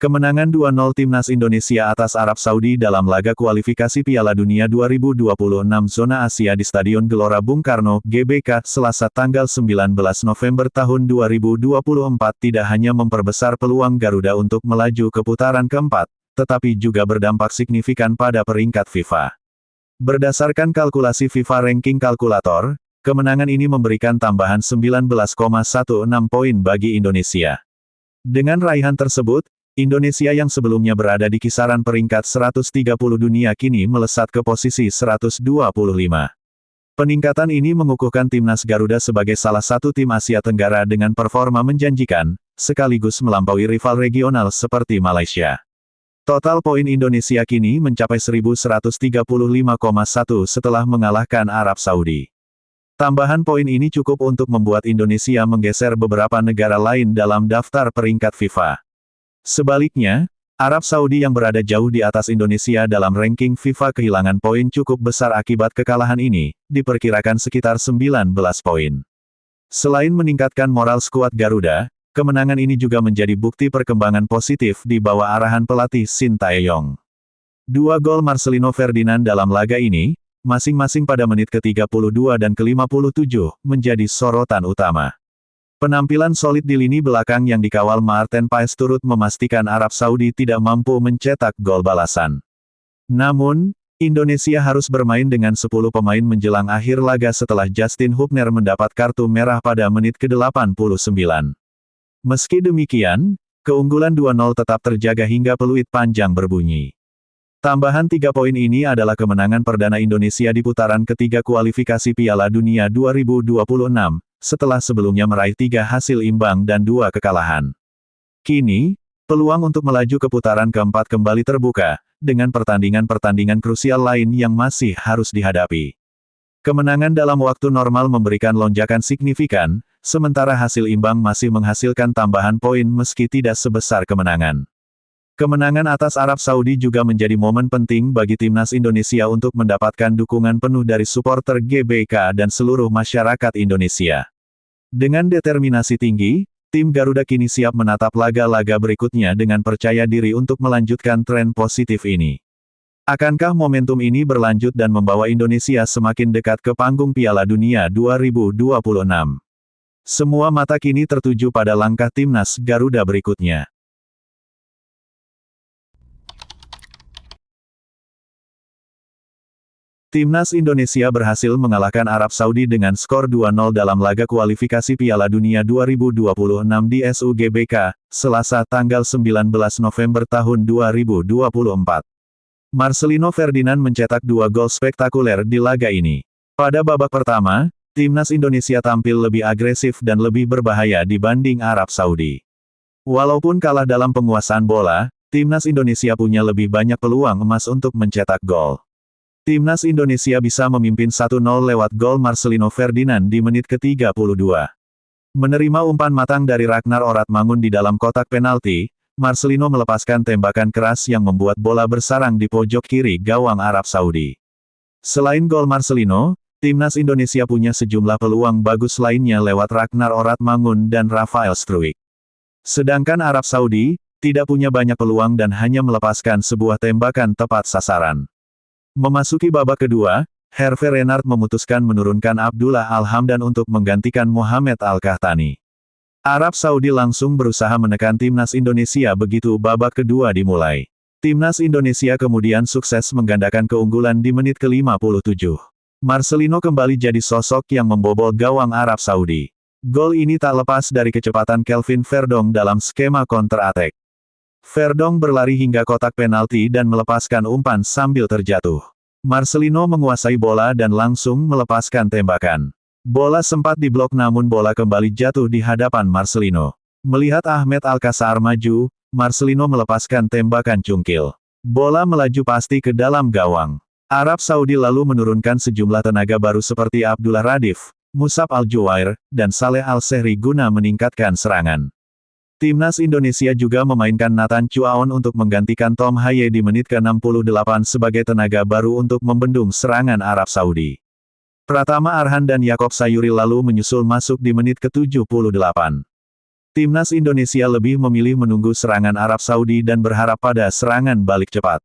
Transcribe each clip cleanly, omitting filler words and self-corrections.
Kemenangan 2-0 Timnas Indonesia atas Arab Saudi dalam laga kualifikasi Piala Dunia 2026 Zona Asia di Stadion Gelora Bung Karno, GBK, Selasa tanggal 19 November tahun 2024 tidak hanya memperbesar peluang Garuda untuk melaju ke putaran keempat, tetapi juga berdampak signifikan pada peringkat FIFA. Berdasarkan kalkulasi FIFA Ranking Kalkulator, kemenangan ini memberikan tambahan 19,16 poin bagi Indonesia. Dengan raihan tersebut, Indonesia yang sebelumnya berada di kisaran peringkat 130 dunia kini melesat ke posisi 125. Peningkatan ini mengukuhkan timnas Garuda sebagai salah satu tim Asia Tenggara dengan performa menjanjikan, sekaligus melampaui rival regional seperti Malaysia. Total poin Indonesia kini mencapai 1135,1 setelah mengalahkan Arab Saudi. Tambahan poin ini cukup untuk membuat Indonesia menggeser beberapa negara lain dalam daftar peringkat FIFA. Sebaliknya, Arab Saudi yang berada jauh di atas Indonesia dalam ranking FIFA kehilangan poin cukup besar akibat kekalahan ini, diperkirakan sekitar 19 poin. Selain meningkatkan moral skuad Garuda, kemenangan ini juga menjadi bukti perkembangan positif di bawah arahan pelatih Shin Tae-yong. 2 gol Marcelino Ferdinand dalam laga ini, masing-masing pada menit ke-32 dan ke-57, menjadi sorotan utama. Penampilan solid di lini belakang yang dikawal Maarten Paes turut memastikan Arab Saudi tidak mampu mencetak gol balasan. Namun, Indonesia harus bermain dengan 10 pemain menjelang akhir laga setelah Justin Hubner mendapat kartu merah pada menit ke-89. Meski demikian, keunggulan 2-0 tetap terjaga hingga peluit panjang berbunyi. Tambahan 3 poin ini adalah kemenangan perdana Indonesia di putaran ketiga kualifikasi Piala Dunia 2026, setelah sebelumnya meraih 3 hasil imbang dan 2 kekalahan. Kini, peluang untuk melaju ke putaran keempat kembali terbuka, dengan pertandingan-pertandingan krusial lain yang masih harus dihadapi. Kemenangan dalam waktu normal memberikan lonjakan signifikan, sementara hasil imbang masih menghasilkan tambahan poin meski tidak sebesar kemenangan. Kemenangan atas Arab Saudi juga menjadi momen penting bagi timnas Indonesia untuk mendapatkan dukungan penuh dari supporter GBK dan seluruh masyarakat Indonesia. Dengan determinasi tinggi, tim Garuda kini siap menatap laga-laga berikutnya dengan percaya diri untuk melanjutkan tren positif ini. Akankah momentum ini berlanjut dan membawa Indonesia semakin dekat ke panggung Piala Dunia 2026? Semua mata kini tertuju pada langkah timnas Garuda berikutnya. Timnas Indonesia berhasil mengalahkan Arab Saudi dengan skor 2-0 dalam laga kualifikasi Piala Dunia 2026 di SUGBK, Selasa tanggal 19 November tahun 2024. Marcelino Ferdinand mencetak 2 gol spektakuler di laga ini. Pada babak pertama, timnas Indonesia tampil lebih agresif dan lebih berbahaya dibanding Arab Saudi. Walaupun kalah dalam penguasaan bola, timnas Indonesia punya lebih banyak peluang emas untuk mencetak gol. Timnas Indonesia bisa memimpin 1-0 lewat gol Marcelino Ferdinand di menit ke-32. Menerima umpan matang dari Ragnar Oratmangun di dalam kotak penalti, Marcelino melepaskan tembakan keras yang membuat bola bersarang di pojok kiri gawang Arab Saudi. Selain gol Marcelino, timnas Indonesia punya sejumlah peluang bagus lainnya lewat Ragnar Oratmangun dan Rafael Struijk. Sedangkan Arab Saudi, tidak punya banyak peluang dan hanya melepaskan sebuah tembakan tepat sasaran. Memasuki babak kedua, Hervé Renard memutuskan menurunkan Abdullah Al-Hamdan untuk menggantikan Mohamed Al-Kahtani. Arab Saudi langsung berusaha menekan timnas Indonesia begitu babak kedua dimulai. Timnas Indonesia kemudian sukses menggandakan keunggulan di menit ke-57. Marcelino kembali jadi sosok yang membobol gawang Arab Saudi. Gol ini tak lepas dari kecepatan Kelvin Verdong dalam skema counter-attack. Verdong berlari hingga kotak penalti dan melepaskan umpan sambil terjatuh. Marcelino menguasai bola dan langsung melepaskan tembakan. Bola sempat diblok namun bola kembali jatuh di hadapan Marcelino. Melihat Ahmed Al-Kassar maju, Marcelino melepaskan tembakan cungkil. Bola melaju pasti ke dalam gawang. Arab Saudi lalu menurunkan sejumlah tenaga baru seperti Abdullah Radif, Musab Al-Juwair, dan Saleh Al-Sehri guna meningkatkan serangan. Timnas Indonesia juga memainkan Nathan Chuaon untuk menggantikan Tom Haye di menit ke-68 sebagai tenaga baru untuk membendung serangan Arab Saudi. Pratama Arhan dan Yakob Sayuri lalu menyusul masuk di menit ke-78. Timnas Indonesia lebih memilih menunggu serangan Arab Saudi dan berharap pada serangan balik cepat.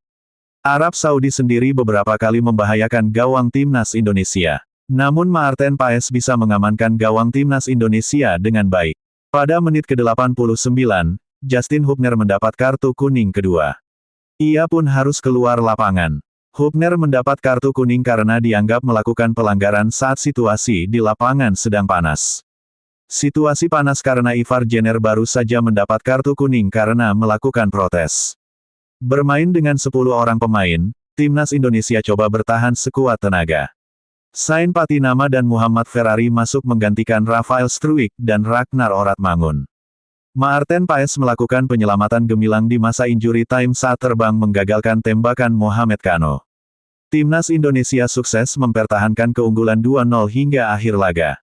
Arab Saudi sendiri beberapa kali membahayakan gawang Timnas Indonesia. Namun Maarten Paes bisa mengamankan gawang Timnas Indonesia dengan baik. Pada menit ke-89, Justin Hubner mendapat kartu kuning kedua. Ia pun harus keluar lapangan. Hubner mendapat kartu kuning karena dianggap melakukan pelanggaran saat situasi di lapangan sedang panas. Situasi panas karena Ivar Jenner baru saja mendapat kartu kuning karena melakukan protes. Bermain dengan 10 orang pemain, Timnas Indonesia coba bertahan sekuat tenaga. Sain Patinama dan Muhammad Ferrari masuk menggantikan Rafael Struijk dan Ragnar Oratmangun. Maarten Paes melakukan penyelamatan gemilang di masa injury time saat terbang menggagalkan tembakan Mohamed Kano. Timnas Indonesia sukses mempertahankan keunggulan 2-0 hingga akhir laga.